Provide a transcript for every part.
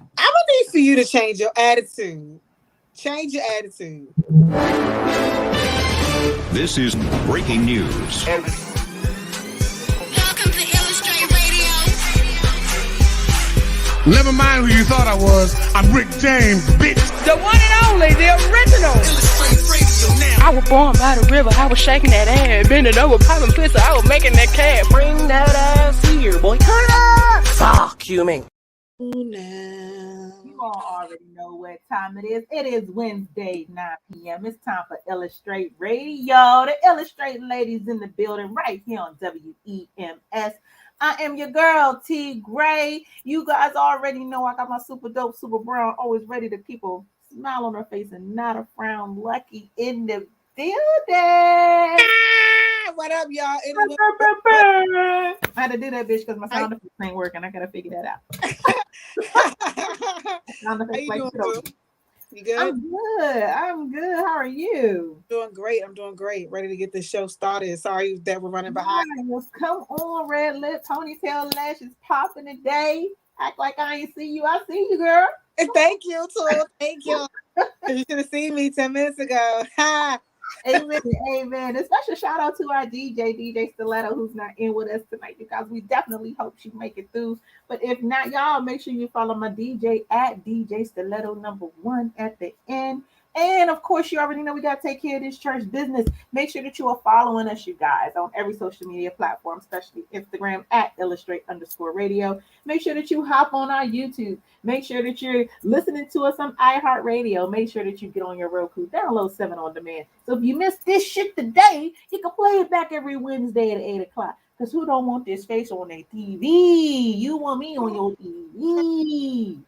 I'm gonna need for you to change your attitude. Change your attitude. This is breaking news. Welcome to Illastr8 Radio. Never mind who you thought I was. I'm Rick James, bitch. The one and only, the original. Illastr8 Radio now. I was born by the river. I was shaking that ass, bending over, popping pussy. I was making that cash. Bring that ass here, boy. Turn up. Fuck you, man. You all already know what time it is. It is Wednesday, 9 p.m. It's time for Illastr8 Radio. The Illastr8 ladies in the building right here on WEMS. I am your girl, T Gray. You guys already know I got my super dope, super brown, always ready to keep a smile on her face and not a frown. Lucky in the building. What up, y'all? I had to do that, bitch, because my sound effects ain't working. I gotta figure that out. Sound How effects you like doing, shit boo? over. You good? I'm good. How are you? Doing great. I'm doing great. Ready to get this show started. Sorry that we're running behind. Yes, come on, red lip, ponytail lashes popping today. Act like I ain't see you. I see you, girl. And thank you, too. Thank you. You should have seen me 10 minutes ago. Ha! Amen. Amen. A special shout out to our DJ Stiletto, who's not in with us tonight, because we definitely hope she make it through. But if not, y'all make sure you follow my DJ at DJ Stiletto #1 at the end. And of course, you already know we got to take care of this church business. Make sure that you are following us, you guys, on every social media platform, especially Instagram at Illastr8_radio. Make sure that you hop on our YouTube. Make sure that you're listening to us on iHeartRadio. Make sure that you get on your Roku. Download 7 on demand. So if you missed this shit today, you can play it back every Wednesday at 8 o'clock. Because who don't want this face on their TV? You want me on your TV.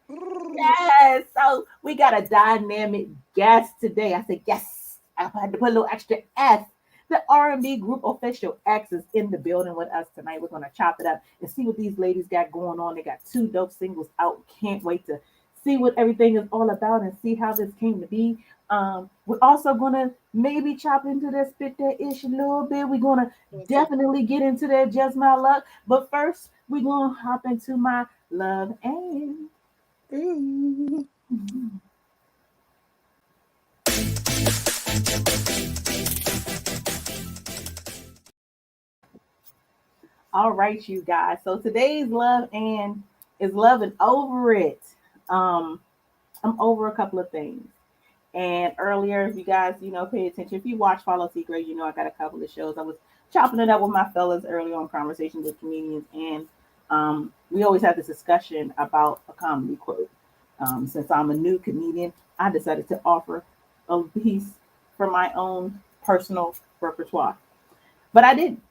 Yes. So we got a dynamic guest today. I said yes. I had to put a little extra S. The R&B group Official X is in the building with us tonight. We're going to chop it up and see what these ladies got going on. They got 2 dope singles out. Can't wait to see what everything is all about and see how this came to be. We're also going to maybe chop into that spit that ish a little bit. We're going to definitely get into that just my luck. But first, we're going to hop into my love and... All right, you guys. So today's love and is loving over it. I'm over a couple of things. And earlier, if you guys, pay attention, if you watch Follow Secret, I got a couple of shows. I was chopping it up with my fellas early on Conversations with Comedians, and we always have this discussion about a comedy quote. Since I'm a new comedian, I decided to offer a piece for my own personal repertoire. But I didn't.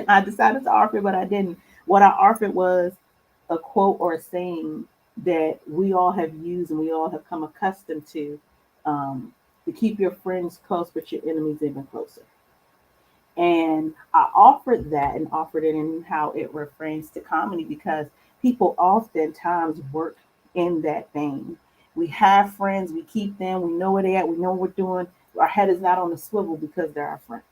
I decided to offer it, but I didn't. What I offered was a quote or a saying that we all have used and we all have come accustomed to keep your friends close, but your enemies even closer. And I offered that and offered it in how it refers to comedy, because people oftentimes work in that vein. We have friends, we keep them, we know where they at, we know what we're doing. Our head is not on the swivel because they're our friend.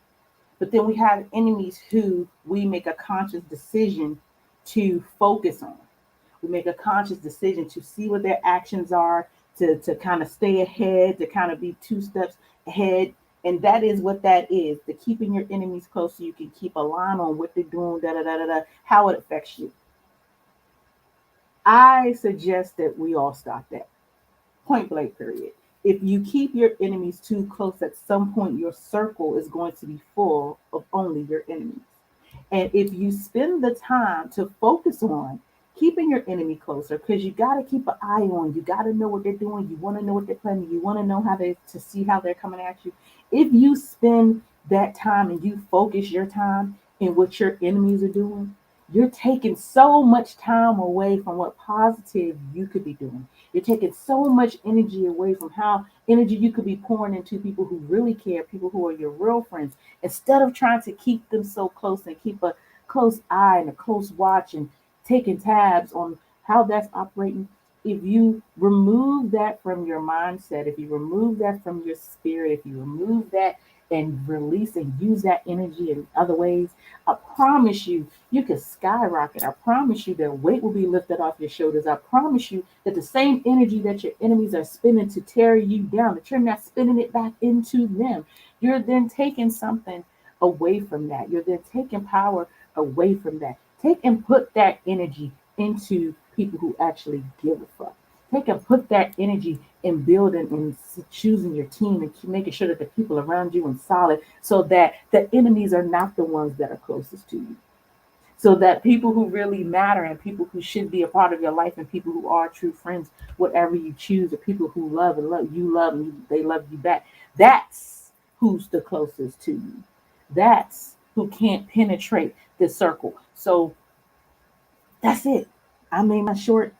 But then we have enemies who we make a conscious decision to focus on. We make a conscious decision to see what their actions are, to kind of stay ahead, to kind of be 2 steps ahead. And that is what that is, the keeping your enemies close so you can keep a line on what they're doing, how it affects you. I suggest that we all stop that. Point blank, period. If you keep your enemies too close, at some point your circle is going to be full of only your enemies. And if you spend the time to focus on keeping your enemy closer, because you got to keep an eye on, you got to know what they're doing, you want to know what they're planning, you want to know to see how they're coming at you. If you spend that time and you focus your time in what your enemies are doing, you're taking so much time away from what positive you could be doing. You're taking so much energy away from how energy you could be pouring into people who really care, people who are your real friends, instead of trying to keep them so close and keep a close eye and a close watch and taking tabs on how that's operating. If you remove that from your mindset, if you remove that from your spirit, if you remove that and release and use that energy in other ways, I promise you, you can skyrocket. I promise you that weight will be lifted off your shoulders. I promise you that the same energy that your enemies are spinning to tear you down, that you're not spinning it back into them. You're then taking something away from that. You're then taking power away from that. Take and put that energy into people who actually give a fuck. Take and put that energy in building and choosing your team and making sure that the people around you are solid so that the enemies are not the ones that are closest to you. So that people who really matter and people who should be a part of your life and people who are true friends, whatever you choose, or people who love and they love you back, that's who's the closest to you. That's who can't penetrate the circle. So that's it. I made my short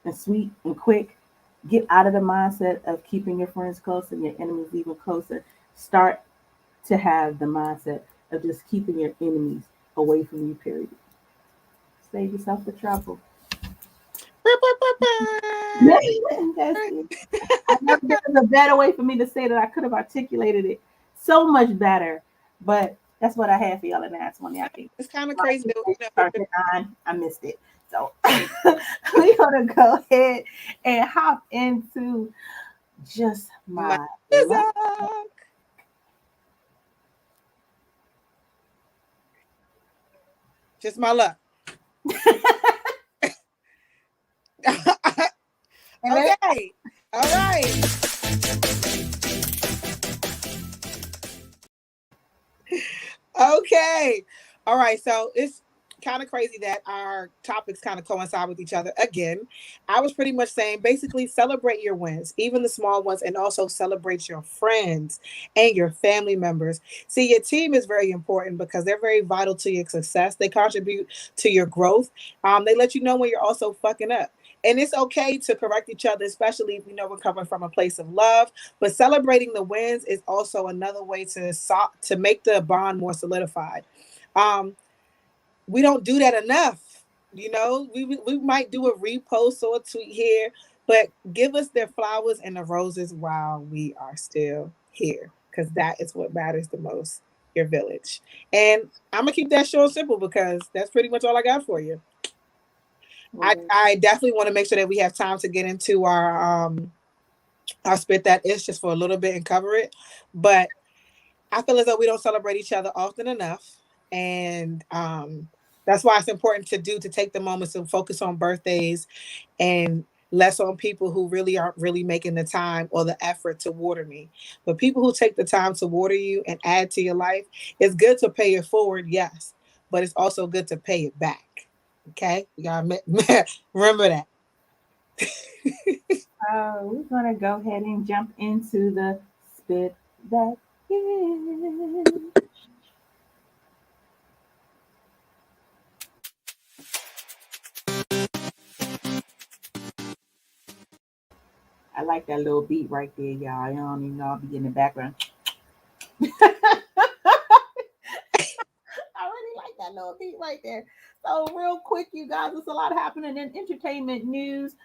and sweet and quick. Get out of the mindset of keeping your friends close and your enemies even closer. Start to have the mindset of just keeping your enemies away from you, period. Save yourself the trouble. That's it. I know there's a better way for me to say that. I could have articulated it so much better, but that's what I had for y'all in that one. I think It's kind of crazy that I missed it. So we're gonna go ahead and hop into just my luck. Just my luck. Okay. All right. Okay. All right. So it's kind of crazy that our topics kind of coincide with each other again. I was pretty much saying basically celebrate your wins, even the small ones, and also celebrate your friends and your family members. See, your team is very important because they're very vital to your success. They contribute to your growth. They let you know when you're also fucking up. And it's okay to correct each other, especially if you know we're coming from a place of love. But celebrating the wins is also another way to make the bond more solidified. We don't do that enough. We might do a repost or a tweet here, but give us their flowers and the roses while we are still here, because that is what matters the most. Your village. And I'm gonna keep that short and simple because that's pretty much all I got for you. I definitely want to make sure that we have time to get into our spit that is just for a little bit and cover it. But I feel as though we don't celebrate each other often enough. And that's why it's important to take the moments to focus on birthdays and less on people who really aren't really making the time or the effort to water me. But people who take the time to water you and add to your life, it's good to pay it forward, yes, but it's also good to pay it back. Okay, you gotta remember that. We're gonna go ahead and jump into the spit that is. I like that little beat right there, y'all. You don't even know I'll be in the background. I really like that little beat right there. So real quick, you guys, there's a lot happening in entertainment news.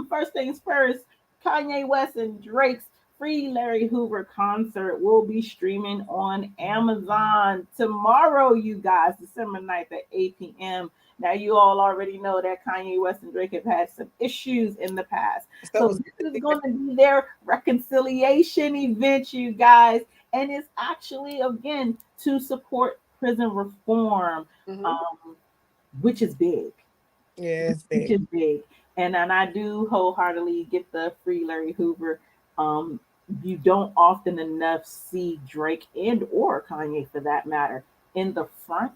First things first, Kanye West and Drake's Free Larry Hoover concert will be streaming on Amazon tomorrow, you guys, December 9th at 8 p.m. Now, you all already know that Kanye West and Drake have had some issues in the past. So this is going to be their reconciliation event, you guys. And it's actually, again, to support prison reform, which is big. Yeah, it's big. Which is big. And I do wholeheartedly get the Free Larry Hoover. You don't often enough see Drake and or Kanye, for that matter, in the front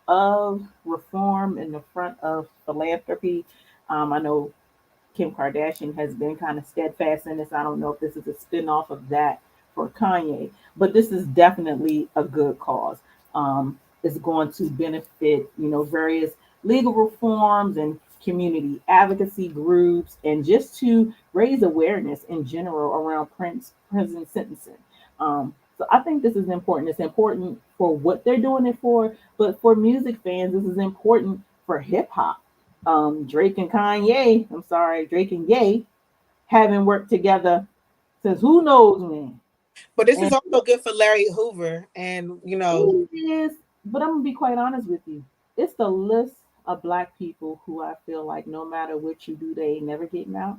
of reform, in the front of philanthropy. I know Kim Kardashian has been kind of steadfast in this. I don't know if this is a spinoff of that for Kanye, but this is definitely a good cause. It's going to benefit, various legal reforms and community advocacy groups, and just to raise awareness in general around prison sentencing. So I think this is important. It's important for what they're doing it for, but for music fans, this is important for hip hop. Drake and Ye, haven't worked together since who knows when. But this is And also good for Larry Hoover, and it is, but I'm gonna be quite honest with you. It's the list of black people who I feel like no matter what you do, they ain't never getting out.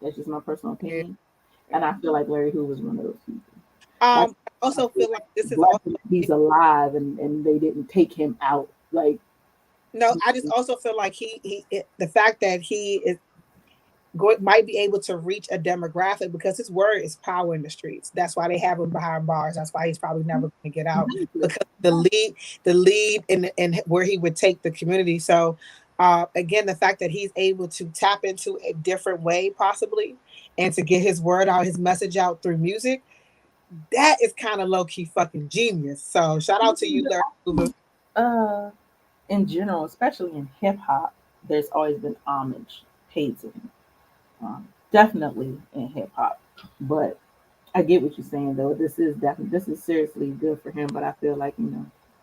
That's just my personal yeah, opinion. And yeah. I feel like Larry Hoover's one of those people. Like I I also feel feel like like this is black also he's alive and they didn't take him out. Like no. I just also feel like the fact that he is might be able to reach a demographic because his word is power in the streets. That's why they have him behind bars. That's why he's probably never going to get out exactly. because the lead and where he would take the community. So again, the fact that he's able to tap into a different way possibly and to get his word out, his message out through music, that is kind of low key fucking genius. So shout out to you, Larry Hoover. uh in general, especially in hip hop, there's always been homage paid to him. Definitely in hip hop. But I get what you're saying though. This is seriously good for him. But I feel like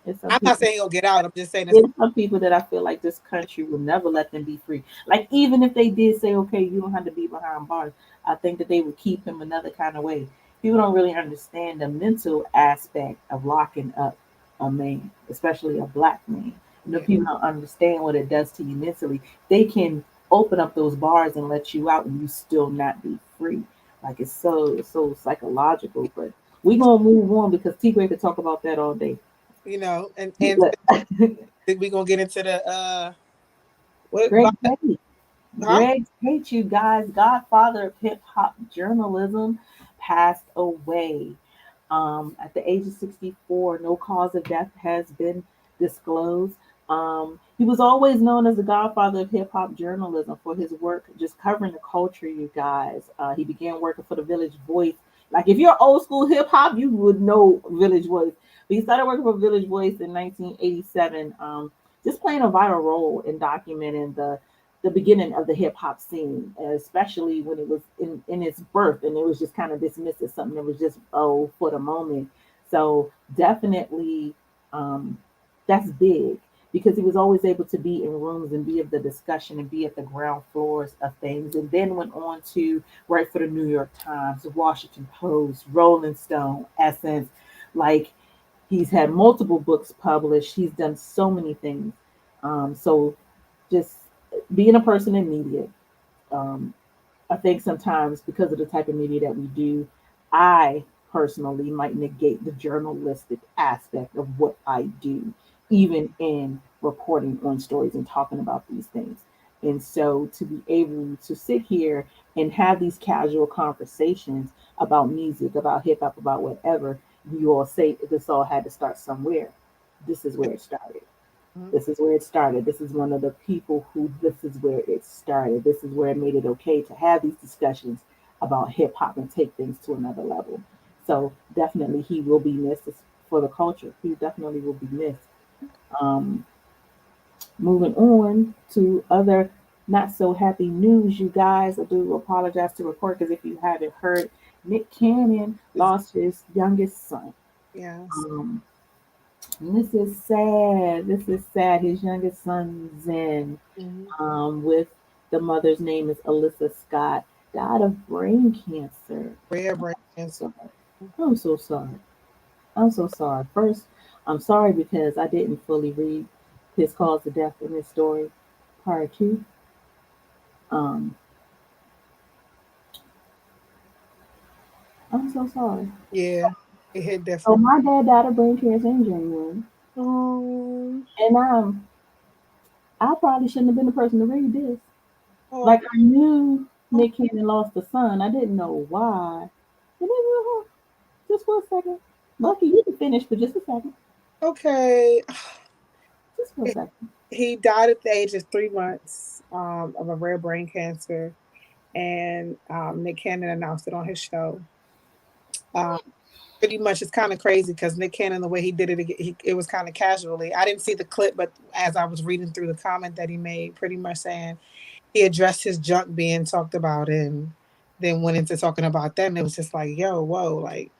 it's some I'm not people. saying he'll get out. I'm just saying it's There's some people that I feel like this country will never let them be free. Like even if they did say, okay, you don't have to be behind bars, I think that they would keep him another kind of way. People don't really understand the mental aspect of locking up a man, especially a black man. yeah. People don't understand what it does to you mentally. They can open up those bars and let you out and you still not be free. Like it's so psychological. But we gonna move on because T Gray could talk about that all day. And But we gonna get into the what Greg about Tate. huh? Greg Tate, you guys, godfather of hip hop journalism, passed away at the age of 64. No cause of death has been disclosed. He was always known as the godfather of hip hop journalism for his work just covering the culture, you guys. He began working for the Village Voice. Like, if you're old school hip hop, you would know Village Voice. But he started working for Village Voice in 1987, just playing a vital role in documenting the beginning of the hip hop scene, especially when it was in its birth and it was just kind of dismissed as something that was just for the moment. So definitely that's big because he was always able to be in rooms and be of the discussion and be at the ground floors of things. And then went on to write for the New York Times, the Washington Post, Rolling Stone, Essence. Like he's had multiple books published. He's done so many things. So just being a person in media, um, I think sometimes because of the type of media that we do, I personally might negate the journalistic aspect of what I do, even in reporting on stories and talking about these things. And so to be able to sit here and have these casual conversations about music, about hip hop, about whatever, you all say this all had to start somewhere. This is where it started. Mhm. This is where it started. This is one of the people who this is where it started. This is where it made it okay to have these discussions about hip hop and take things to another level. So definitely he will be missed for the culture. He definitely will be missed. Um, moving on to other not so happy news, you guys. I do apologize to report because if you haven't heard, Nick Cannon lost his youngest son. Yes. Um, and this is sad. This is sad. His youngest son, Zen, Mhm. with the mother's name is Alyssa Scott, died of brain cancer. Rare brain I'm cancer. sorry. I'm so sorry. I'm so sorry. First, I'm sorry because I didn't fully read his cause of death in his story prior to. Um, I'm so sorry. Yeah, it hit So different. my dad died of brain cancer in January, Oh, and I probably shouldn't have been the person to read this. oh, Like I knew oh, Nick Cannon lost a son. I didn't know why. And then, just for a second. oh, Lucky you can finish for just a second. okay. Just for a second. He died at the age of 3 months of a rare brain cancer, and Nick Cannon announced it on his show. Um, Pretty much, it's kind of crazy because Nick Cannon, the way he did it, it was kind of casually. I didn't see the clip, but as I was reading through the comment that he made, pretty much saying he addressed his junk being talked about, and then went into talking about that, and it was just like, yo, whoa, like,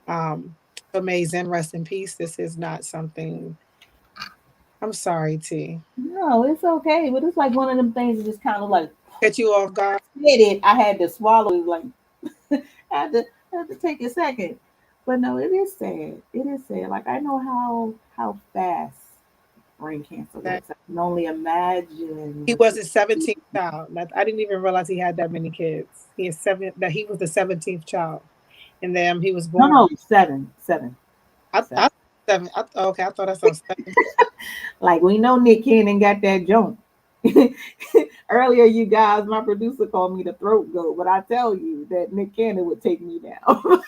um, amazing, rest in peace. This is not something. I'm sorry, T. No, it's okay. But it's like one of them things that just kind of like Get you off guard. hit it. I had to swallow it like I had to I had to take a second. But no, it is sad. It is sad. Like I know how fast brain cancer That works. I can only imagine he what was you his 17th child. I didn't even realize he had that many kids. He is seven. That he was the 17th child, and then he was no born. no seven. Seven. I Seven. seven. Okay, I thought I saw seven. Like we know Nick Cannon got that joint. Earlier, you guys, my producer called me the throat goat, but I tell you that Nick Cannon would take me down.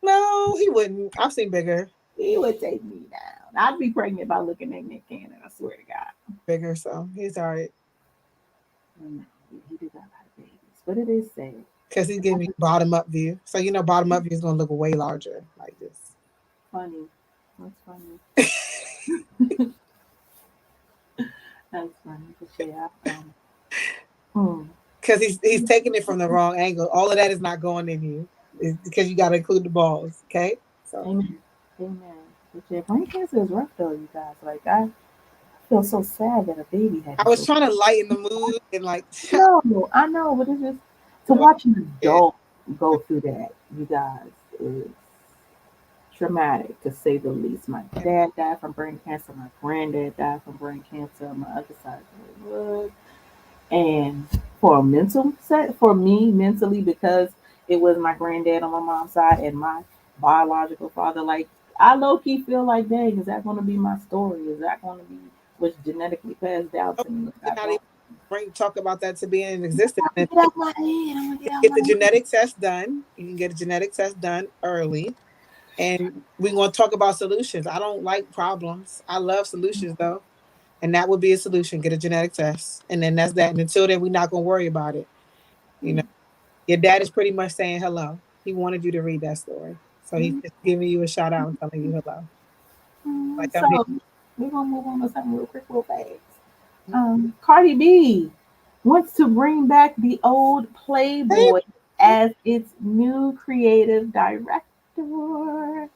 No, he wouldn't. I've seen bigger, He would take me down. I'd be pregnant by looking at Nick Cannon. I swear to God. bigger. So he's all right No, he did not have babies, but it is sad. because he's giving me bottom up view. So bottom up view is gonna look way larger like this. Funny. That's funny. That's funny. But yeah. Because he's taking it from the wrong angle. All of that is not going in you. It's because you got to include the balls. Okay. So Amen. Amen. But yeah, brain cancer is rough though, you guys. Like I feel so sad that a baby had. I was trying to lighten the mood and like. No, I know, but it's just to watch an adult go through that, you guys, is traumatic to say the least. My dad died from brain cancer. My granddad died from brain cancer. On my other side of the wood. And for a mental set, for me mentally, because it was my granddad on my mom's side and my biological father, like I low key feel like, dang, is that going to be my story? Is that going to be what's genetically passed down to me? Not even talk about that to be in existence. Get out my head. I'm gonna get out Get my the head. genetic test done. You can get a genetic test done early, and we're going to talk about solutions. I don't like problems. I love solutions though. And that would be a solution. Get a genetic test. And then that's that. And until then, we're not going to worry about it. Your dad is pretty much saying hello. He wanted you to read that story. So he's just giving you a shout out and telling you hello. Like So we're gonna move on to something real quick, real fast. Cardi B wants to bring back the old Playboy as its new creative director.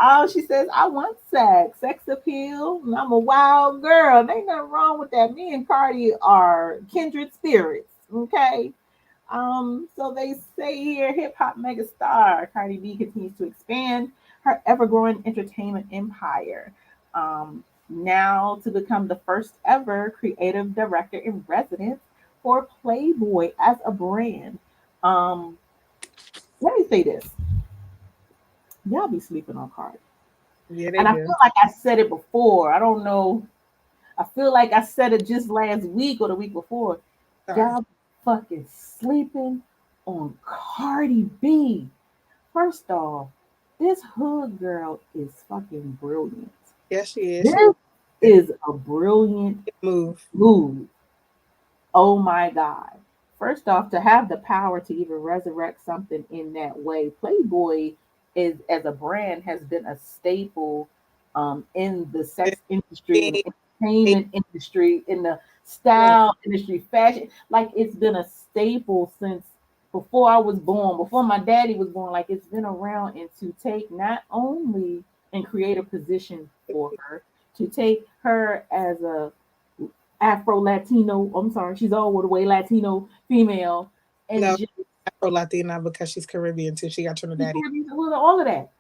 Oh, she says, I want sex appeal, and I'm a wild girl. There ain't nothing wrong with that. Me and Cardi are kindred spirits, okay? So they say here, hip hop megastar Cardi B continues to expand her ever-growing entertainment empire. Now to become the first ever creative director in residence for Playboy as a brand. Let me say this. Y'all be sleeping on Cardi. Yeah, And I feel like I said it before. I don't know. I feel like I said it just last week or the week before. Sorry. Y'all fucking sleeping on Cardi B. First off, this hood girl is fucking brilliant. Yes, she is. This is a brilliant move. Oh my God. First off, to have the power to even resurrect something in that way, Playboy is as a brand has been a staple in the sex industry, in the entertainment industry, in the style industry, fashion. Like it's been a staple since before I was born, before my daddy was born. Like it's been around, and to take not only and create a position for her, to take her as a Afro Latino, I'm sorry, she's all the way Latino female, and No, just Afro Latina because she's Caribbean too. She got Trinidad. all of that.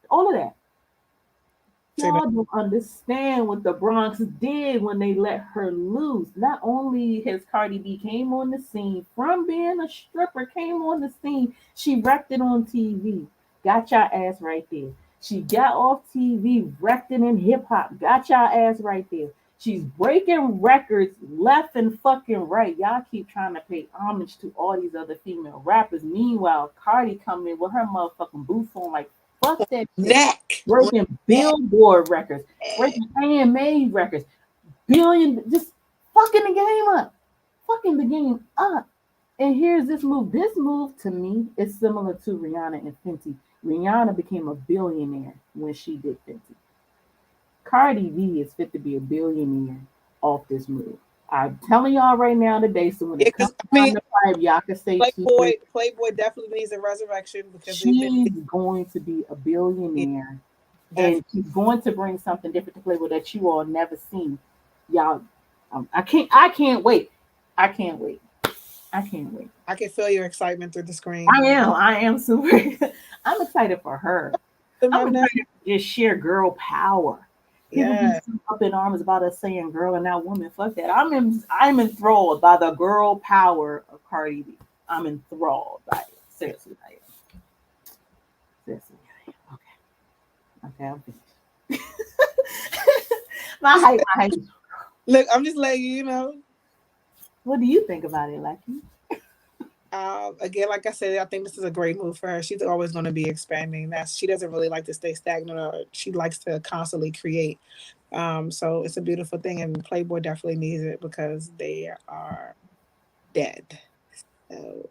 Y'all don't understand what the Bronx did when they let her loose. Not only has Cardi B came on the scene from being a stripper, came on the scene, she wrecked it on TV. Got y'all ass right there. She got off TV, wrecked it in hip hop. Got y'all ass right there. She's breaking records left and fucking right. Y'all keep trying to pay homage to all these other female rappers. Meanwhile, Cardi coming in with her motherfucking boots on like, fuck that shit. Neck. Breaking Billboard records, breaking AMA records, just fucking the game up. Fucking the game up. And here's this move. This move to me is similar to Rihanna and Fenty. Rihanna became a billionaire when she did Fenty. Cardi B is fit to be a billionaire off this move. I'm telling y'all right now today, so when it comes time to fight, y'all can say Playboy definitely needs a resurrection because she's going to be a billionaire. And she's going to bring something different to Playboy that you all never seen. Y'all, I can't wait. I can't wait. I can't wait. I can feel your excitement through the screen. I am super. I'm excited for her. I'm excited to just share girl power. People be Yeah. so up in arms about us saying girl and not woman. Fuck that. I'm enthralled by the girl power of Cardi B. I'm enthralled by it. Seriously, I am. Seriously, I am. Okay. Okay, I'm finished. my hype. Look, I'm just letting you know. What do you think about it, Lucky? Again, like I said, I think this is a great move for her. She's always going to be expanding. She doesn't really like to stay stagnant, or she likes to constantly create. So it's a beautiful thing, and Playboy definitely needs it because they are dead. So,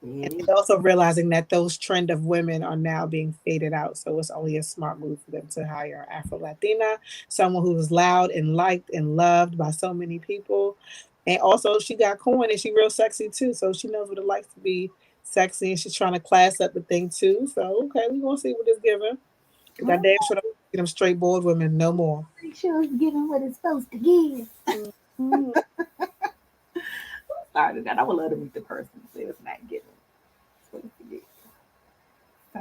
and also realizing that those trend of women are now being faded out. So it's only a smart move for them to hire Afro Latina, someone who's loud and liked and loved by so many people. And also she got coin and she real sexy too. So she knows what it likes to be sexy, and she's trying to class up the thing too. So okay, we're gonna see what it's giving. Cause I damn sure don't get them straight bored women no more. Make sure it's giving what it's supposed to give. Mm-hmm. Started that. I would love to meet the person so it's not giving. So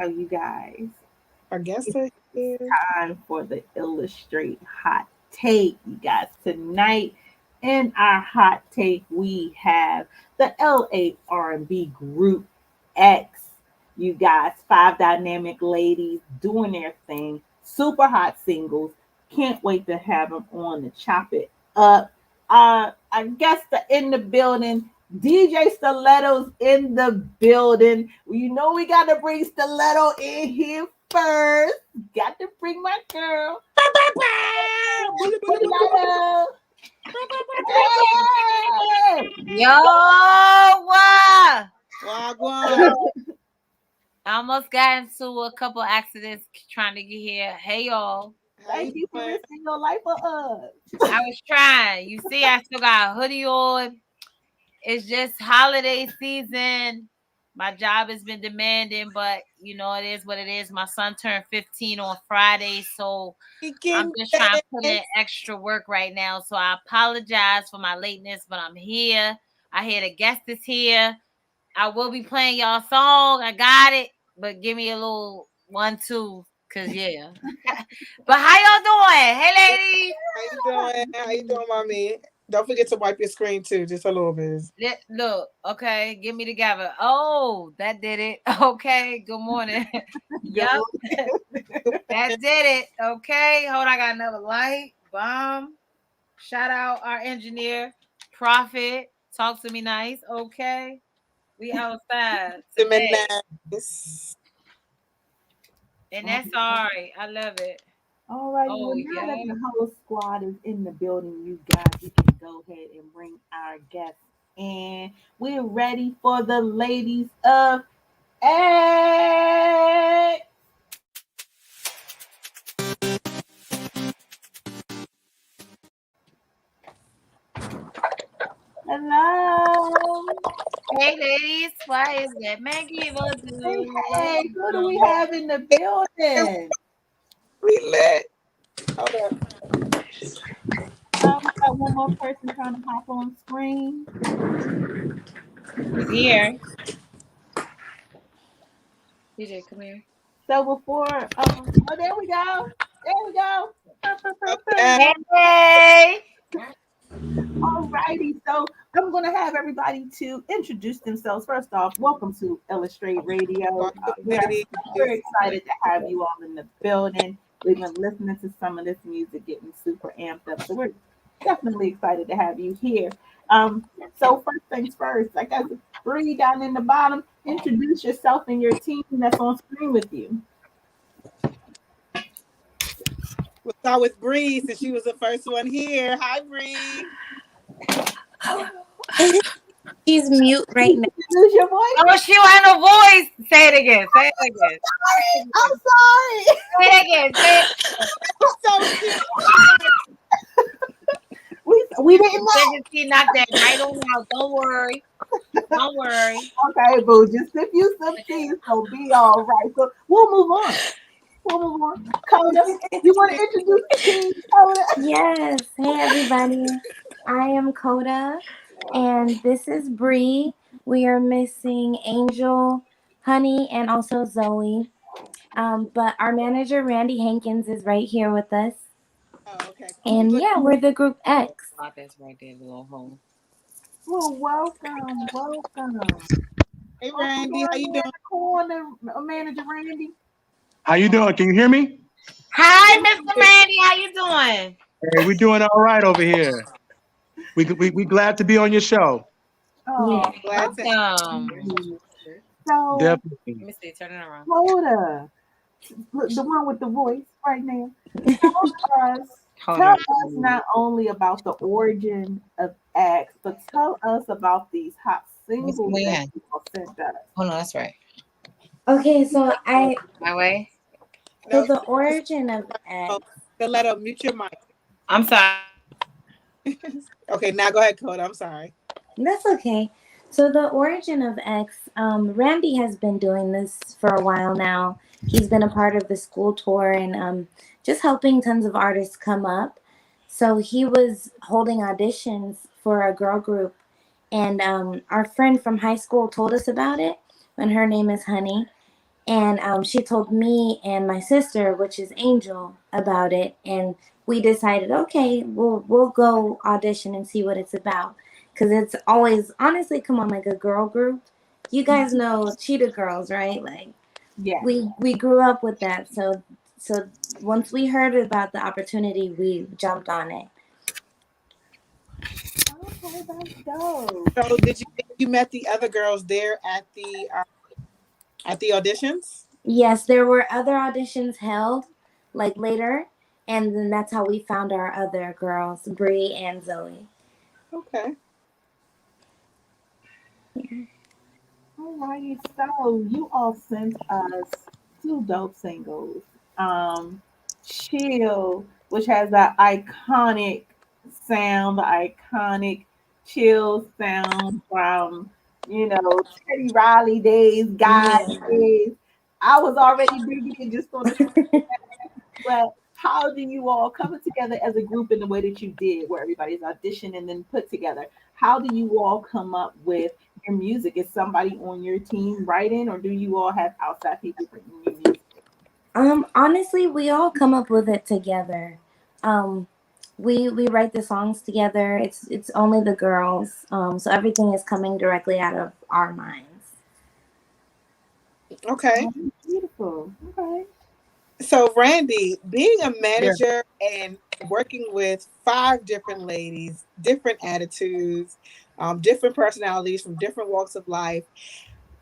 you guys, I guess it is time for the Illastr8 hot take. You guys, tonight in our hot take we have the LA R&B group X. You guys, 5 dynamic ladies doing their thing, super hot singles. Can't wait to have them on to chop it up. I guess in the building, DJ Stiletto's in the building. You know we got to bring Stiletto in here first. Got to bring my girl. Stiletto. Yo, what? Wagwan. I almost got into a couple accidents trying to get here. Hey, y'all. Thank you for risking your life for us. I was trying. You see, I still got a hoodie on. It's just holiday season. My job has been demanding, but you know, it is what it is. My son turned 15 on Friday, so I'm just trying to put in extra work right now. So I apologize for my lateness, but I'm here. I hear the guest is here. I will be playing y'all song. I got it, but give me a little 1-2, cause yeah. But how y'all doing? Hey, ladies. How you doing? How you doing, mommy? Don't forget to wipe your screen too, just a little bit. Look, okay, get me together. Oh, that did it. Okay, good morning. Yep, that did it. Okay, hold on, I got another light. Bomb. Shout out our engineer, Prophet. Talk to me nice. Okay, we outside today. And that's all right. I love it. All right, Oh, well, now that yeah. the whole squad is in the building, you guys, we can go ahead and bring our guests in. We're ready for the ladies of X. Hello. Hey, ladies. Why is that Maggie? Hey, who do we have in the building? We lit. Hold up. We got one more person trying to hop on screen. He's here. DJ, come here. So before, there we go. There we go. Okay. Hey. Alrighty, so I'm going to have everybody to introduce themselves. First off, welcome to Illastr8 Radio. We are super excited to have you all in the building. We've been listening to some of this music, getting super amped up. So we're definitely excited to have you here. So first things first, I got Bree down in the bottom. Introduce yourself and your team that's on screen with you. We'll start with Bree since she was the first one here. Hi, Bree. She's mute right now. Introduce your voice. Oh, she don't have no voice. Say it again. Say it again. I'm sorry. Say it again. Say it. So cute. We didn't know. She knocked that right on out. Don't worry. Don't worry. Okay, boo. Just sip you some tea, so be all right. So we'll move on. Coda, you want to introduce the team, Coda? Yes. Hey, everybody. I am Coda. And this is Bree. We are missing Angel, Honey, and also Zoe. But our manager, Randy Hankins, is right here with us. Oh, okay. And But yeah, we're the group X. That's right there, the little hole. Well, welcome. hey, Welcome Randy, down how you here in doing? the corner, Manager Randy. How you doing? Can you hear me? Hi, Mr. Randy. How you doing? Hey, we're doing all right over here. We glad to be on your show. Oh, Glad to have Welcome. you. so Definitely. Let me see. Turn it around. Hoda, look, the one with the voice right now. Tell us, Hold tell on. us not only about the origin of X, but tell us about these hot singles What's that going you all sent us. Hold on. That's right. Okay, so My way. so No, the origin of X. Stiletto, mute your mic. I'm sorry. Okay, now go ahead, Code. I'm sorry. That's okay. So the origin of X, Randy has been doing this for a while now. He's been a part of the school tour and just helping tons of artists come up. So he was holding auditions for a girl group, and our friend from high school told us about it. And her name is Honey, and she told me and my sister, which is Angel, about it, and we decided, okay, we'll go audition and see what it's about, because it's always honestly, come on, like a girl group. You guys know Cheetah Girls, right? Like Yeah. we grew up with that, so once we heard about the opportunity, we jumped on it. Okay, that's dope. So, did you met the other girls there at the auditions? Yes, there were other auditions held like later, and then that's how we found our other girls, Bree and Zoe. Okay. All right, so you all sent us two dope singles. Chill, which has that iconic sound, the iconic chill sound from, Teddy Riley days, guys Yeah. days. I was already digging it just on the street. But how do you all come together as a group in the way that you did, where everybody's auditioned and then put together? How do you all come up with your music? Is somebody on your team writing, or do you all have outside people bringing you music? Honestly, we all come up with it together. Um, we write the songs together. It's only the girls. So everything is coming directly out of our minds. Okay. Oh, beautiful. Okay. So, Randy, being a Yeah. manager and working with five different ladies, different attitudes, different personalities from different walks of life,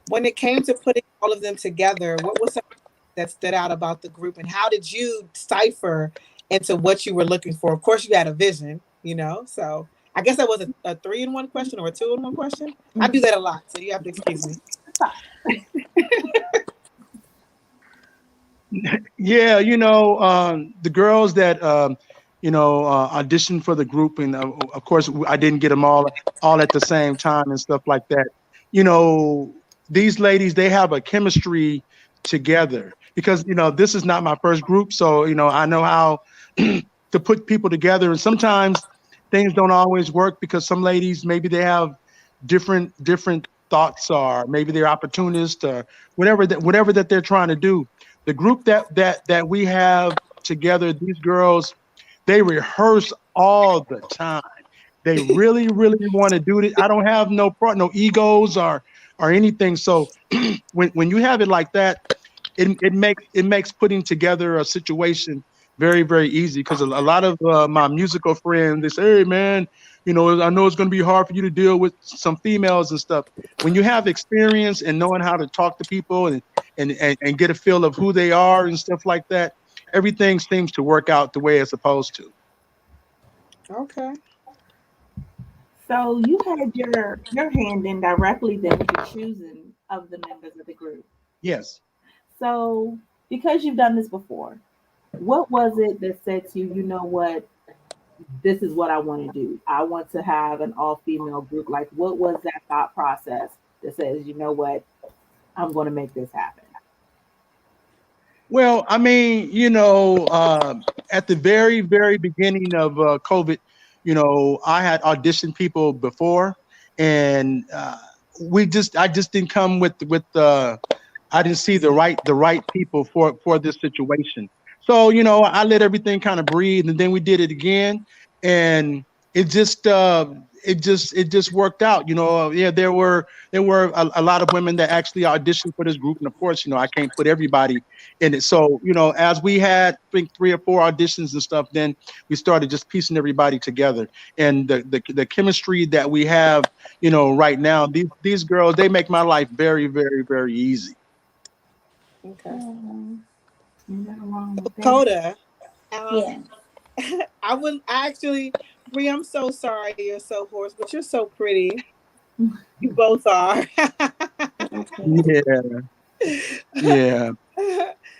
when it came to putting all of them together, what was something that stood out about the group, and how did you cipher into what you were looking for? Of course, you had a vision, So, I guess that was a three in one question or a two in one question. I do that a lot, so you have to excuse me. Yeah, the girls that auditioned for the group, and of course I didn't get them all at the same time and stuff like that. You know, these ladies, they have a chemistry together because this is not my first group, so I know how to put people together, and sometimes things don't always work because some ladies, maybe they have different thoughts, or maybe they're opportunists, or whatever that they're trying to do. The group that we have together, these girls, they rehearse all the time. They really, really want to do it. I don't have no egos or anything. So when you have it like that, it makes putting together a situation very, very easy, because a lot of my musical friends, they say, hey man, I know it's going to be hard for you to deal with some females and stuff. When you have experience and knowing how to talk to people and get a feel of who they are and stuff like that, everything seems to work out the way it's supposed to. Okay. So you had your hand in directly then with the choosing of the members of the group. Yes. So because you've done this before, what was it that said to you, you know what, this is what I want to do? I want to have an all-female group. Like, what was that thought process that says, you know what, I'm going to make this happen? Well, I mean, at the very, very beginning of COVID, I had auditioned people before, and I just didn't come with I didn't see the right people for this situation. So I let everything kind of breathe, and then we did it again, and it just worked out. Yeah, there were a lot of women that actually auditioned for this group, and of course, I can't put everybody in it. So as we had, I think, 3 or 4 auditions and stuff, then we started just piecing everybody together, and the chemistry that we have, right now, these girls, they make my life very, very, very easy. Okay. Nothing wrong with that. Coda, Yeah. I actually, Bree, I'm so sorry you're so hoarse, but you're so pretty. You both are. Yeah, yeah.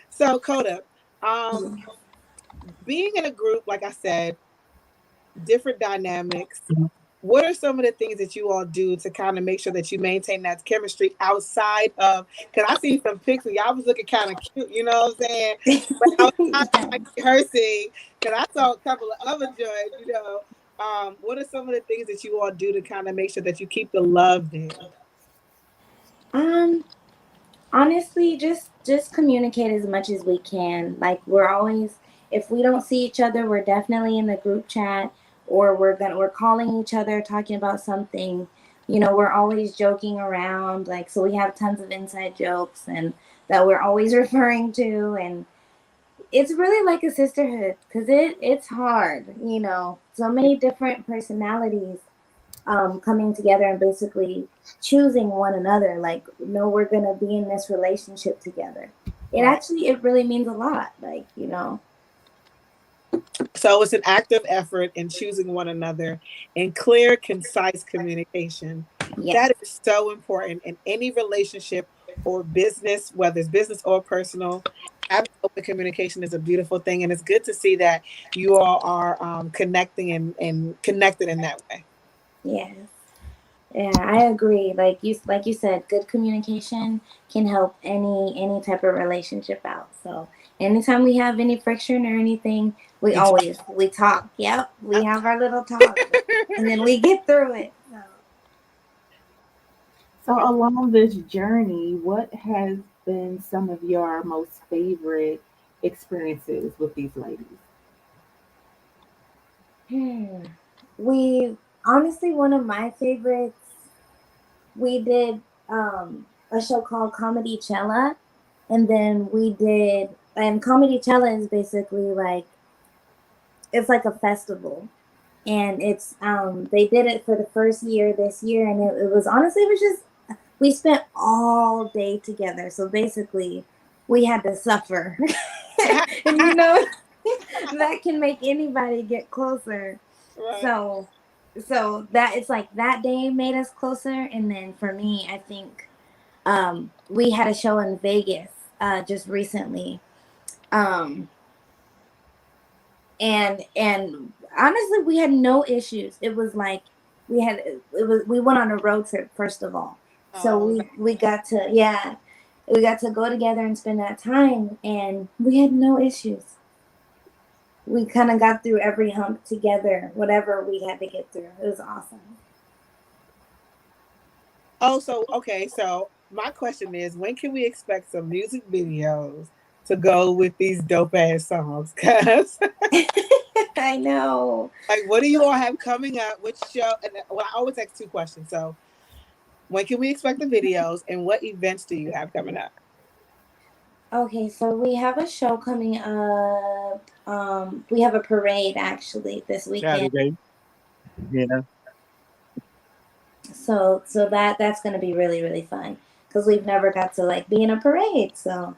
So, Coda, being in a group, like I said, different dynamics. What are some of the things that you all do to kind of make sure that you maintain that chemistry outside of? Because I see some pictures, y'all was looking kind of cute, you know what I'm saying? But outside of like rehearsing, because I saw a couple of other joints. What are some of the things that you all do to kind of make sure that you keep the love there? Honestly, just communicate as much as we can. Like, we're always, if we don't see each other, we're definitely in the group chat, or we're calling each other, talking about something. We're always joking around, like, so we have tons of inside jokes and that we're always referring to, and it's really like a sisterhood, because it's hard, so many different personalities coming together and basically choosing one another, like, no, we're gonna be in this relationship together. It really means a lot, like. So it's an active effort in choosing one another and clear, concise communication. Yes. That is so important in any relationship or business, whether it's business or personal. Having open communication is a beautiful thing, and it's good to see that you all are connecting and connected in that way. Yes. Yeah, I agree. Like you said, good communication can help any type of relationship out. So anytime we have any friction or anything, we talk. Yep, we have our little talk, and then we get through it. So along this journey, what has been some of your most favorite experiences with these ladies? We honestly, one of my favorites, we did a show called Comedy Cella, and then Comedy Cella is basically like, it's like a festival, and it's they did it for the first year this year, and it was just, we spent all day together, so basically we had to suffer. And that can make anybody get closer. Right. So that, it's like that day made us closer. And then for me, I think we had a show in Vegas just recently, and honestly, we had no issues. It was like we went on a road trip, first of all, so we got to go together and spend that time, and we had no issues. We kind of got through every hump together, whatever we had to get through. It was awesome. Oh, so my question is, when can we expect some music videos to go with these dope ass songs? Cause I know. Like, what do you all have coming up? Which show? And I always ask 2 questions. So, when can we expect the videos, and what events do you have coming up? Okay, so we have a show coming up. We have a parade actually this weekend. Saturday. Yeah. So that's gonna be really, really fun, because we've never got to like be in a parade. So,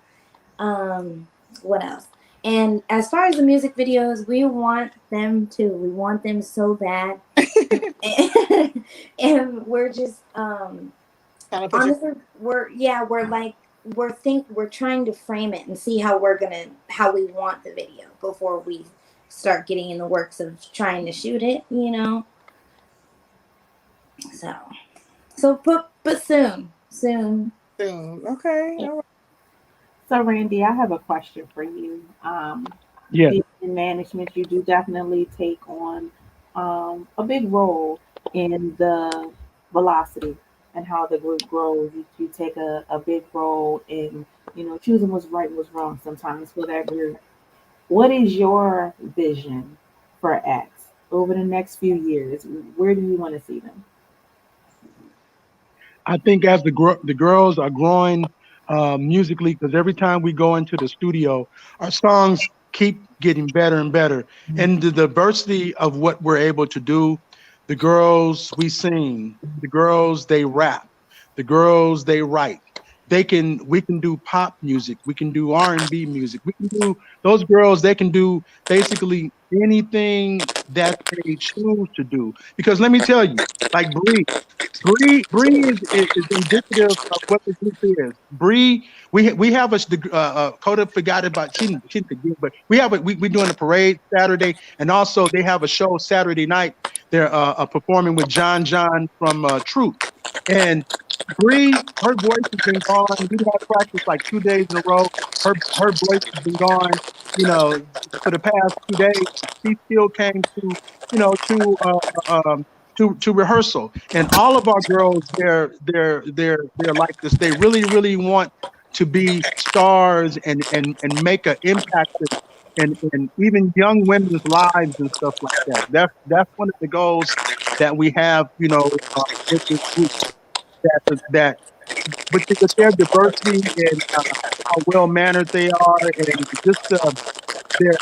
what else? And as far as the music videos, we want them too. We want them so bad, and we're just honestly, we're trying to frame it and see how we want the video before we start getting in the works of trying to shoot it, but soon. Okay. Yeah. So Randy, I have a question for you. Yeah. In management, you do definitely take on a big role in the velocity and how the group grows. You take a big role in, choosing what's right and what's wrong sometimes for that group. What is your vision for X over the next few years? Where do you want to see them? I think as the girls are growing musically, because every time we go into the studio, our songs keep getting better and better, and the diversity of what we're able to do. The girls we sing, the girls they rap, the girls they write. We can do pop music, we can do R&B music, we can do those girls. They can do basically anything that they choose to do. Because let me tell you, like Bree is indicative of what the group is. Bree, we have Coda forgot about she didn't forget, but we're doing a parade Saturday, and also they have a show Saturday night. They're performing with John from Truth, and Bree, her voice has been gone. We had practice like 2 days in a row. Her voice has been gone, you know, for the past 2 days. She still came to, you know, to rehearsal. And all of our girls, they're like this. They really want to be stars and make an impact in even young women's lives and stuff like that. That's one of the goals that we have, with this group. That with their diversity and how well mannered they are, and just their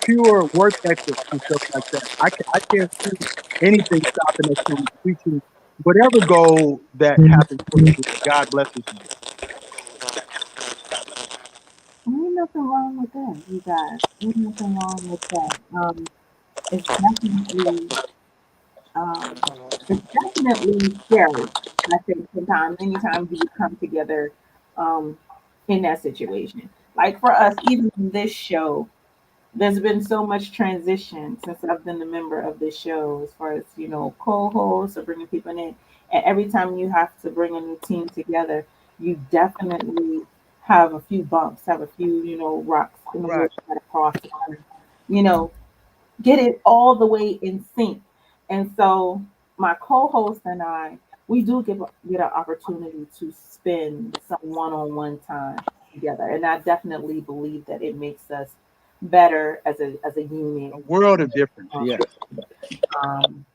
pure work ethic and stuff like that. I can't see anything stopping us from reaching whatever goal that happens for the group. God blesses you. Ain't nothing wrong with that, you guys. Ain't nothing wrong with that. It's definitely um, it's definitely scary. I think sometimes, anytime you come together, um, in that situation. Like for us, even in this show, there's been so much transition since I've been a member of this show, as far as co-hosts or bringing people in. And every time you have to bring a new team together, you definitely have a few bumps, have a few rocks in the Right. road that cross, you know, get it all the way in sync. And so my co-host and I, we do get an opportunity to spend some one-on-one time together, and I definitely believe that it makes us better as a unit. A world of difference. Um, Yes. um,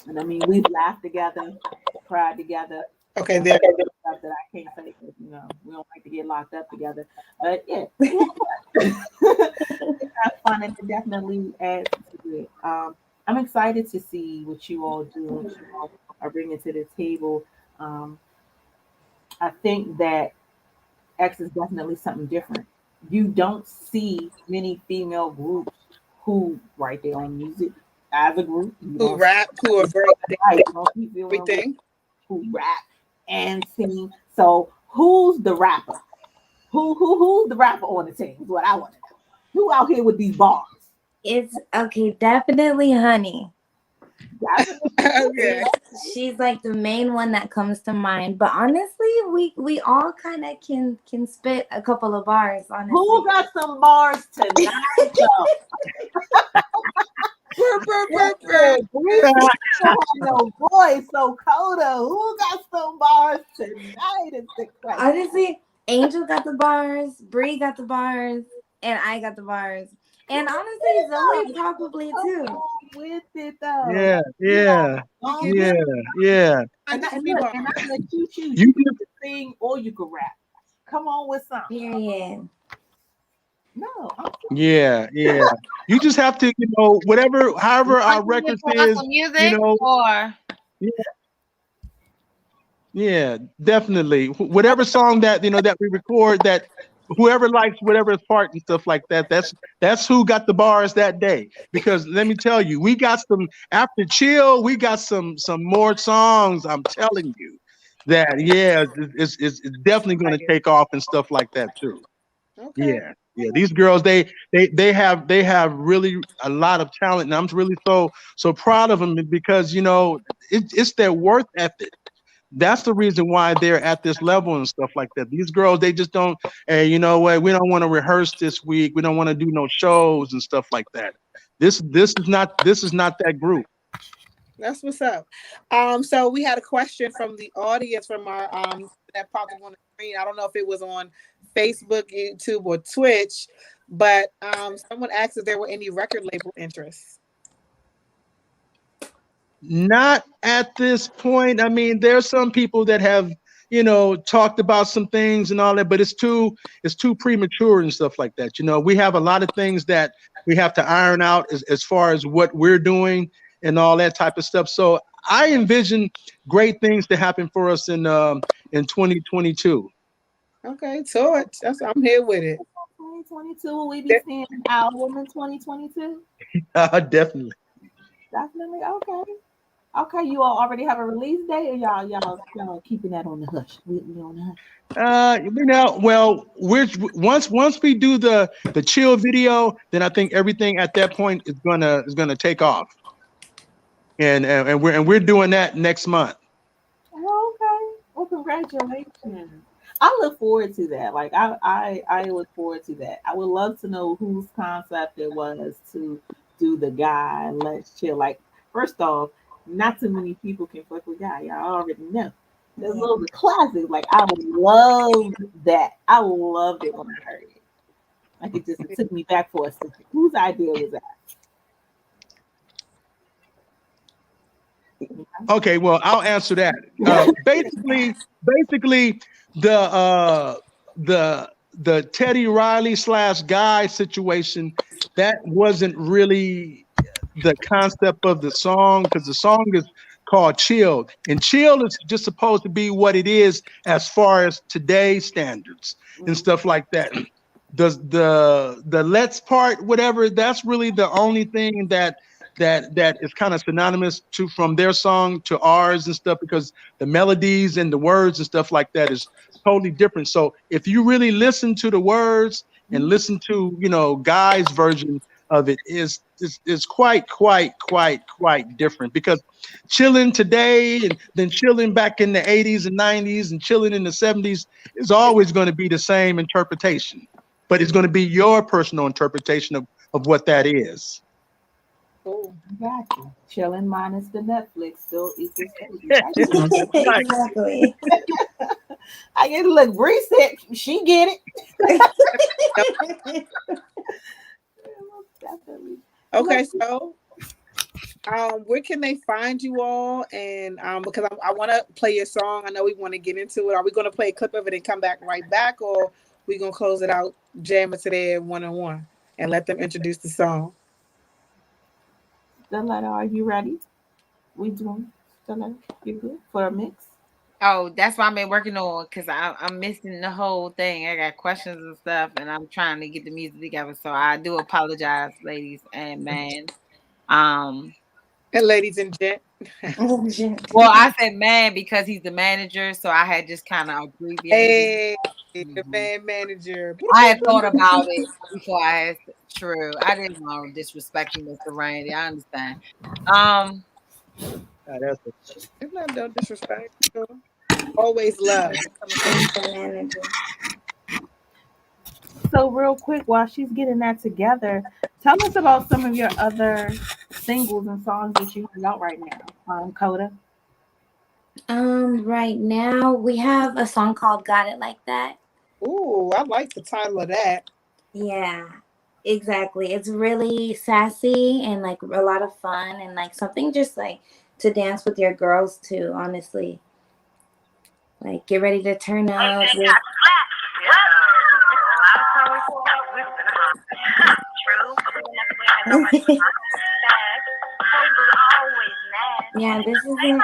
and I mean, we've laughed together, cried together. Okay, there. Stuff that I can't say because we don't like to get locked up together. But yeah, we have fun, and it definitely adds to it. I'm excited to see what you all do, what you all are bringing to the table. Um, I think that X is definitely something different. You don't see many female groups who write their own music as a group. You Who don't rap, who are very right, you don't see female groups everything. who rap and sing. So who's the rapper? Who's the rapper on the team? Is what I want to know. Who out here with these bars? It's okay, definitely Honey. Okay. She's like the main one that comes to mind. But honestly, we all kind of can spit a couple of bars. Honestly, Who got some bars tonight? We don't have no voice, so Coda, who got some bars tonight? Is the question. honestly, Angel got the bars, Bree got the bars, and I got the bars. And honestly, Zoe probably too. Come on with it though. Yeah. Don't Yeah. get- Yeah. I just and be look, bar. and I let you choose. You You can sing or you can rap. Come on with something. Period. No, Yeah. You just have to, however our Want to record put on is, some music know, or yeah, definitely. Whatever song that that we record, that whoever likes whatever part and stuff like that, that's who got the bars that day. Because let me tell you, we got some after chill, we got some more songs. I'm telling you that it's definitely going to take off and stuff like that too. Okay. Yeah. These girls, they have really a lot of talent, and I'm really so proud of them because it's their worth ethic. That's the reason why they're at this level and stuff like that. These girls, they just don't, hey, you know what? We don't want to rehearse this week. We don't want to do no shows and stuff like that. This is not that group. That's what's up. So we had a question from the audience from our that popped up on the screen. I don't know if it was on Facebook, YouTube, or Twitch, but someone asked if there were any record label interests. Not at this point. I mean, there's some people that have, talked about some things and all that, but it's too premature and stuff like that. We have a lot of things that we have to iron out as far as what we're doing and all that type of stuff. So I envision great things to happen for us in 2022. Okay, so I'm here with it. 2022, will we be seeing an album in 2022? Definitely. Definitely. Okay, you all already have a release date, or y'all keeping that on the hush? We on the hush. Well, once we do the chill video, then I think everything at that point is gonna take off, and we're doing that next month. Oh, okay. Well, congratulations. I look forward to that. Like I look forward to that. I would love to know whose concept it was to do the guy. Let's chill. Like, first off, not too many people can fuck with guy. Y'all already know. This little classic. Like, I love that. I loved it when I heard it. Like, it took me back for a second. Whose idea was that? Okay, well, I'll answer that. Basically, the Teddy Riley / Guy situation, that wasn't really the concept of the song, because the song is called Chill, and chill is just supposed to be what it is as far as today's standards and stuff like that. The let's part, whatever, that's really the only thing that is kind of synonymous from their song to ours and stuff, because the melodies and the words and stuff like that is totally different. So if you really listen to the words and listen to Guy's version of it, is quite different, because chilling today and then chilling back in the 80s and 90s and chilling in the 70s is always going to be the same interpretation, but it's going to be your personal interpretation of what that is. Oh, got you. Chilling minus the Netflix still equals 80. Exactly. I get look, Bree said she get it. Definitely. Okay, so where can they find you all? And because I want to play your song, I know we want to get into it. Are we going to play a clip of it and come back right back, or we gonna close it out, jam it today one-on-one, and let them introduce the song? Steletta, are you ready? We doing Steletta? You good for a mix? Oh, that's what I've been working on, because I'm missing the whole thing. I got questions and stuff, and I'm trying to get the music together. So I do apologize, ladies and man. And ladies and gent. Well, I said man because he's the manager, so I had just kind of abbreviated. Hey, the man manager. I had thought about it before I asked. True, I didn't want to disrespect you, Mr. Randy. I understand. It's not no disrespect. Always love. So real quick, while she's getting that together, tell us about some of your other singles and songs that you have out right now, Coda. Right now we have a song called "Got It Like That." Ooh, I like the title of that. Yeah, exactly. It's really sassy and like a lot of fun, and like something just like to dance with your girls to, honestly. Like, get ready to turn up. Yeah, this is it.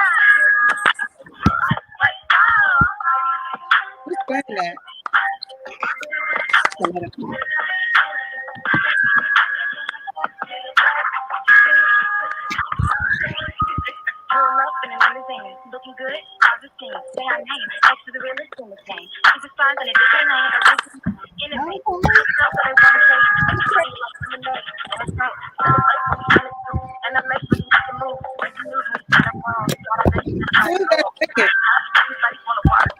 Who's playing that? Looking good, all the things. Say our name, next to the realest in the game. We just find in a different lane, innovate. That's what I want to say. And I'm making you to move. Breaking news, I'm wrong. Who's that singing? Everybody want to watch.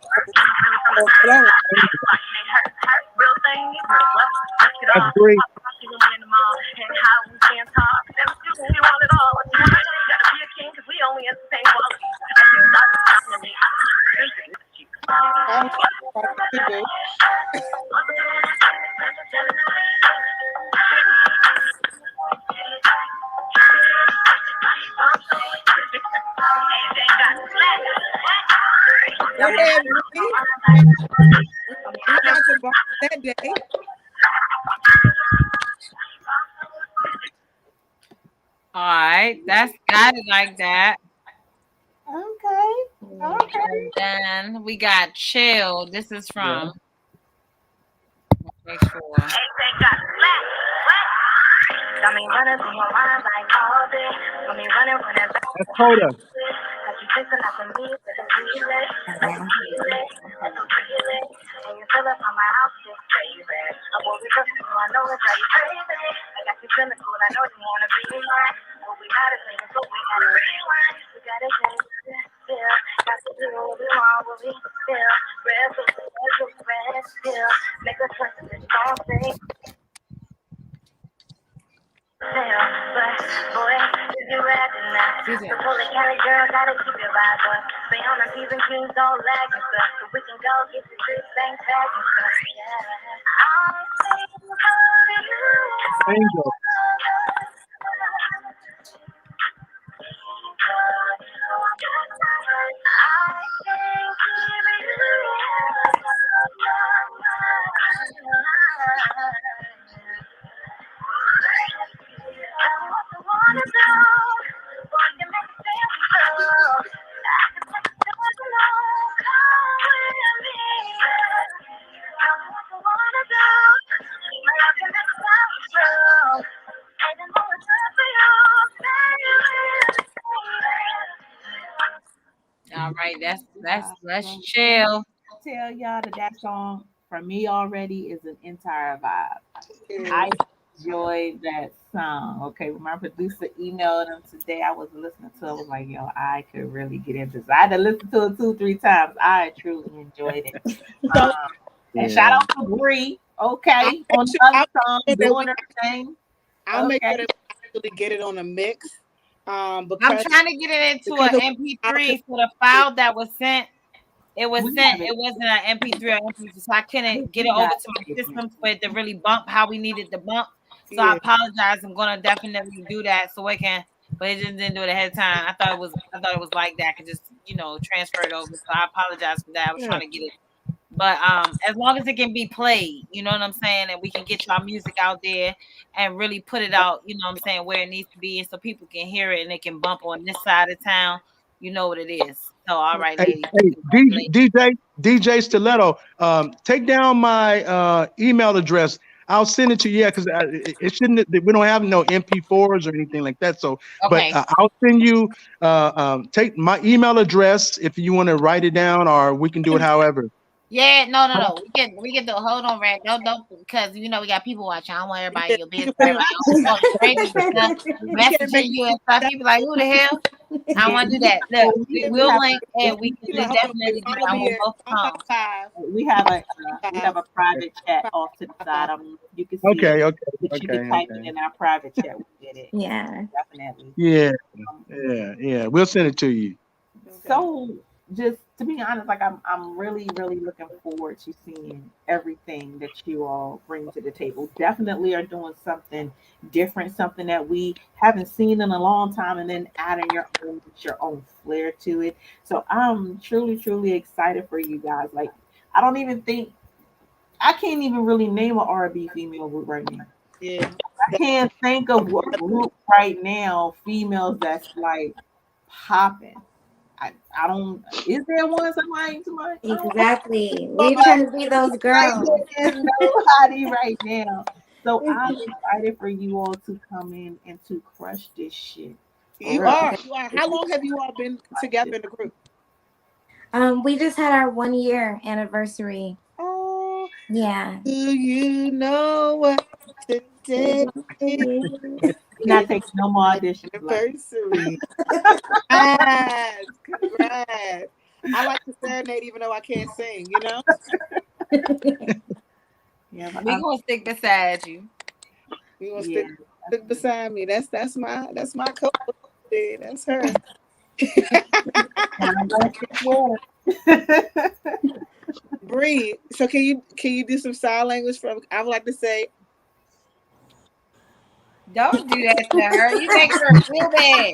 Real thing, That's great. and how we can talk. We want it all. Gotta be a king because we own I don't know. Go ahead, Bree. We got the ball that day. All right, that's got it like that. Okay. Okay. And then we got chill. This is from. Make sure. That's Coda. Angel. All right, let's chill. Tell y'all that song for me already is an entire vibe. I enjoyed that song. Okay, when my producer emailed them today, I was listening to it. I was like, yo, I could really get into this. I had to listen to it 2-3 times. I truly enjoyed it. And shout out to Bree. Okay, on the other song, doing her thing. I'll make sure that we actually get it on a mix. I'm trying to get it into an MP3 for the file that was sent. It was sent. It wasn't an MP3 or MP4, so I couldn't get it over to my system for it to really bump how we needed to bump. So I apologize. I'm gonna definitely do that so it can, but it just didn't do it ahead of time. I thought it was like that. I could just transfer it over. So I apologize for that. I was trying to get it. But as long as it can be played, you know what I'm saying, and we can get y'all music out there and really put it out, you know what I'm saying, where it needs to be, and so people can hear it and they can bump on this side of town. You know what it is. So all right, ladies. DJ Stiletto, take down my email address. I'll send it to you. Because it shouldn't. We don't have no MP4s or anything like that. So, okay. But I'll send you. Take my email address if you want to write it down, or we can do it however. Yeah, no. We can do. Hold on, Red. Don't, because we got people watching. I don't want everybody your business. Messaging you and stuff. You be like, who the hell? I want to do that. Look, we'll link and we can definitely do that. We have a private chat off to the side. You can see. Okay. You can type it in our private chat. We get it. Yeah, definitely. Yeah. We'll send it to you. So, just to be honest, like I'm really, really looking forward to seeing everything that you all bring to the table. Definitely are doing something different, something that we haven't seen in a long time, and then adding your own flair to it. So I'm truly, truly excited for you guys. Like I can't even really name an R&B female group right now. Yeah, I can't think of what group right now, females that's like popping. I don't. Is there one? Somebody? Exactly. We trying to be those girls. There's nobody right now. So I'm excited for you all to come in and to crush this shit. You are. How long have you all been together in the group? We just had our 1 year anniversary. Oh, yeah. Do you know what today is? Not taking no more auditions. Anniversary. Congrats. I like to serenade even though I can't sing, Yeah, we're gonna stick beside you. We're gonna stick beside me. That's my co-host. That's her. Bree, so can you do some sign language from? I would like to say. Don't do that to her. You make her feel bad.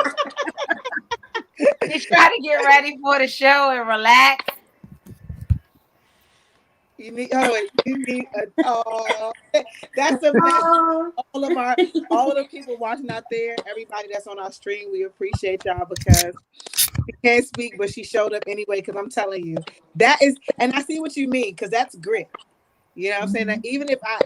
She's trying to get ready for the show and relax. You need. Oh, wait, you need. That's a message. Oh, All of the people watching out there, everybody that's on our stream, we appreciate y'all because she can't speak, but she showed up anyway. Because I'm telling you, that is, and I see what you mean because that's grit. You know what I'm saying? That even if I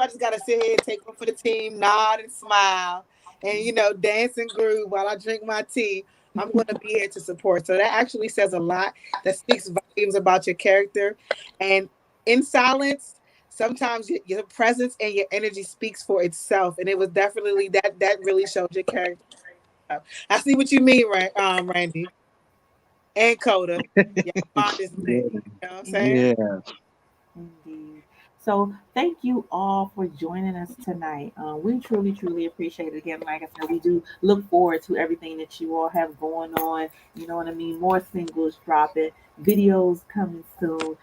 just gotta sit here and take one for the team, nod and smile, and dance and groove while I drink my tea, I'm gonna be here to support. So that actually says a lot. That speaks volumes about your character. And in silence, sometimes your presence and your energy speaks for itself. And it was definitely that really showed your character. I see what you mean, Randy and Coda. Your bond is lit. You know what I'm saying? Yeah. Indeed. So thank you all for joining us tonight. We truly, truly appreciate it. Again, like I said, we do look forward to everything that you all have going on. You know what I mean? More singles dropping, videos coming soon.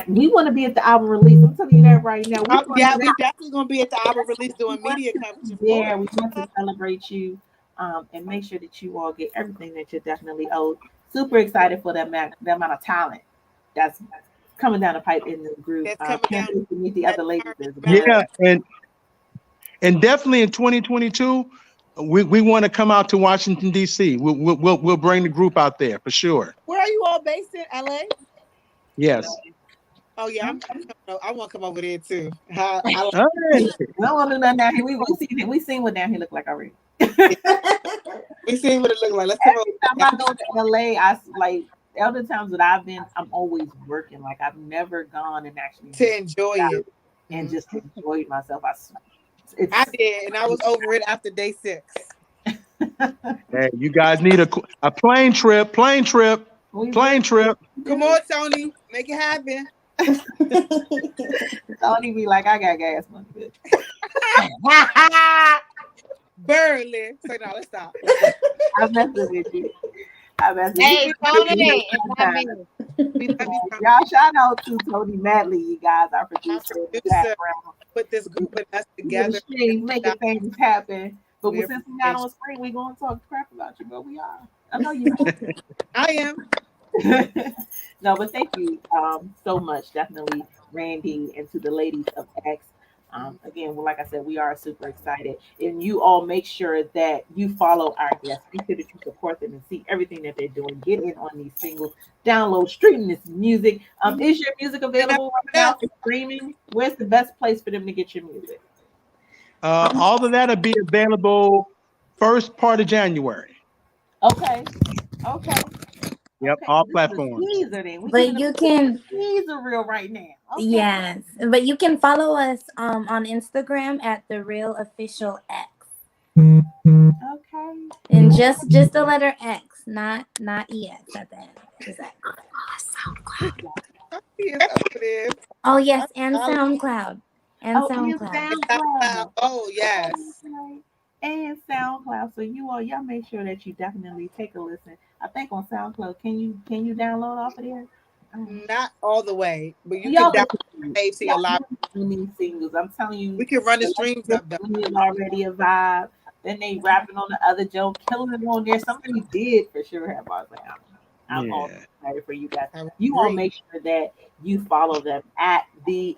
We want to be at the album release. I'm telling you that right now. We definitely gonna be at the album release doing media coverage. Yeah, we want to celebrate you and make sure that you all get everything that you're definitely owed. Super excited for that amount of talent that's coming down the pipe in the group. Can't wait to meet the other ladies as well. Yeah, and definitely in 2022, we want to come out to Washington D.C. We'll bring the group out there for sure. Where are you all based in? LA? Yes. Oh yeah, I want to come over there too. I don't want to do nothing down here. We seen what down here look like already. We seen what it look like. Let's come over. Every time I go to LA, I like other times that I've been, I'm always working. Like I've never gone and actually to enjoy it and just enjoyed myself. I did, and I was over it after day 6. Hey, you guys need a plane trip. Plane trip. Come on, Tony, make it happen. Tony be like, I got gas money, bitch. Burley. So now let's stop. I'm messing with you. Hey, Tony. Y'all shout out to Tony Madley, you guys, our producer. Put this group with us together. Making things happen. But since we got on screen, we're going to talk crap about you, but we are. I know you are. I am. No, but thank you so much. Definitely, Randy, and to the ladies of X. Again, like I said, we are super excited. And you all make sure that you follow our guests. Make sure that you support them and see everything that they're doing. Get in on these singles. Download, stream this music. Is your music available right now for streaming? Where's the best place for them to get your music? All of that will be available first part of January. Okay. Yep, all platforms. But you can. These are real right now. Okay. Yes, but you can follow us on Instagram at The Real Official X. Okay. And just the letter X, not EX at the end. Just X. SoundCloud. Oh yes, and SoundCloud. SoundCloud. Oh yes. And SoundCloud. So y'all make sure that you definitely take a listen. I think on SoundCloud, can you download off of there? Not all the way, but you can download a lot of these singles. I'm telling you, we can run the streams up. Already a vibe. Then they rapping on the other joke, killing it on there. Somebody did for sure have. I was like, I'm all excited for you guys. You all make sure that you follow them at the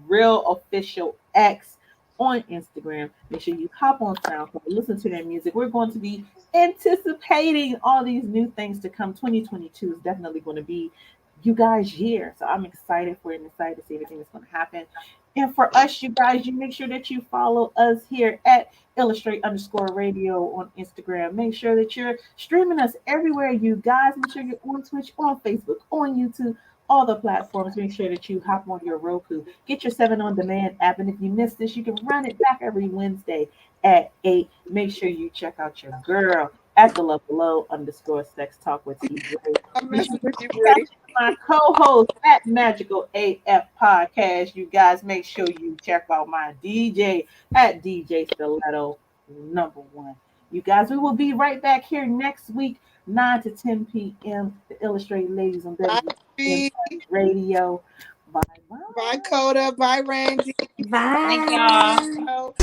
Real Official X on Instagram. Make sure you hop on SoundCloud, listen to their music. We're going to be anticipating all these new things to come. 2022 is definitely going to be you guys' year. So I'm excited for it and excited to see everything that's going to happen. And for us, you guys, you make sure that you follow us here at Illastr8_radio on Instagram. Make sure that you're streaming us everywhere, you guys. Make sure you're on Twitch, on Facebook, on YouTube, all the platforms. Make sure that you hop on your Roku. Get your 7 on demand app. And if you missed this, you can run it back every Wednesday at 8. Make sure you check out your girl at the Love Below _sex talk with TJ. My co-host at Magical AF Podcast. You guys make sure you check out my DJ at DJ Stiletto #1. You guys, we will be right back here next week, 9 to 10 p.m. The Illustrated Ladies on WN Radio. Bye. Bye, Coda. Bye, Randy. Bye. Thank y'all.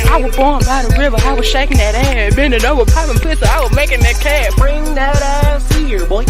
I was born by the river, I was shaking that ass, bending over, popping pussy, I was making that cat. Bring that ass here, boy.